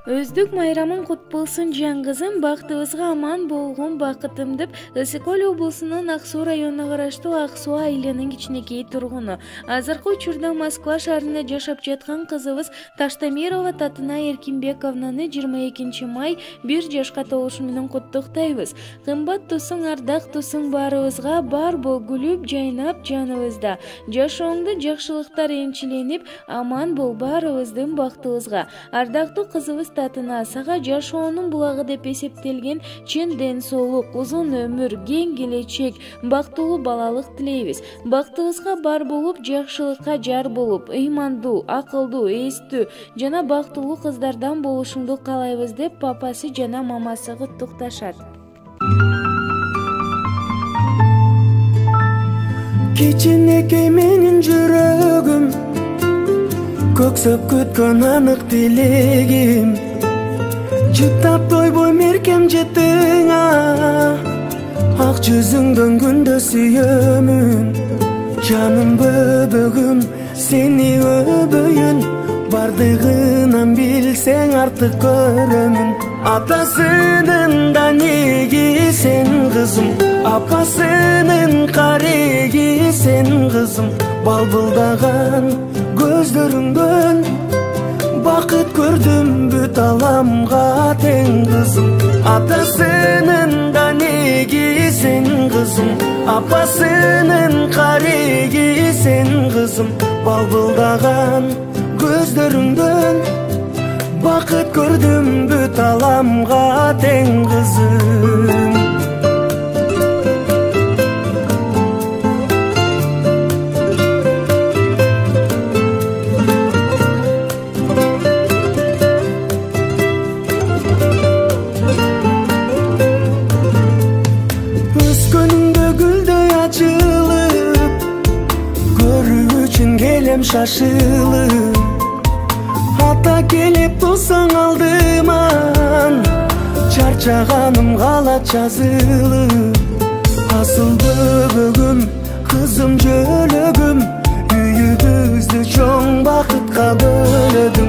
Өздүк майрамың кут болсун жан кызым, бактыбызга аман болгон бакытым деп Ысык-Көл облусунун Ак Суу районуна караштуу Ак Суу айылынын кичинекей тургуну. Азыркы учурда Москва шаарында жашап жаткан кызыбыз Таштамирова Татына Эркинбековнаны 22 май 1 жашка толушу менен куттуктайбыз. Кымбат тусуң, ардак тусуң баарыбызга бар бол, күлүп жайнап жаныбызда. Жашооңдо жакшылыктар энчиленип, аман бол баарыбыздын бактыбызга. Ардактуу кызыбыз Татына, сага жашоонун булагы деп эсептелген чын ден соолук, узун өмүр, кең келечек, бактылуу балалык тилейбиз. Бактыбызга бар болуп, жакшылыкка жар болуп, ыймандуу, акылдуу, эстүү жана бактылуу кыздардан болушуңду каалайбыз деп папасы жана мамасы куттукташат. Кичинекей менин жүрөгүм, көксөп күткөн анык тилегим, жыттап тойбой меркем жеттиңа, ак жүзүңдөн күндө сүйөмүн. Жаным бөбөгүм, сени өбөйүн, бардыгынан билсең артык көрөмүн. Атасынын данеги сен кызым, апасынын кареги сен кызым. Балбылдаган көздөрүңдөн бакыт көрдүм, бүт аламга тең кызым. Атасынын данеги сен кызым, апасынын кареги сен кызым. Балбылдаган көздөрүңдөн бакыт көрдүм, бүт аламга тең кызым. Келем шашылып, ата келип турсаң алдыман, чарчаганым калат жазылып. Асыл бөбөгүм, кызым жөлөгүм, үйүбүздү чоң бакытка бөлөдү.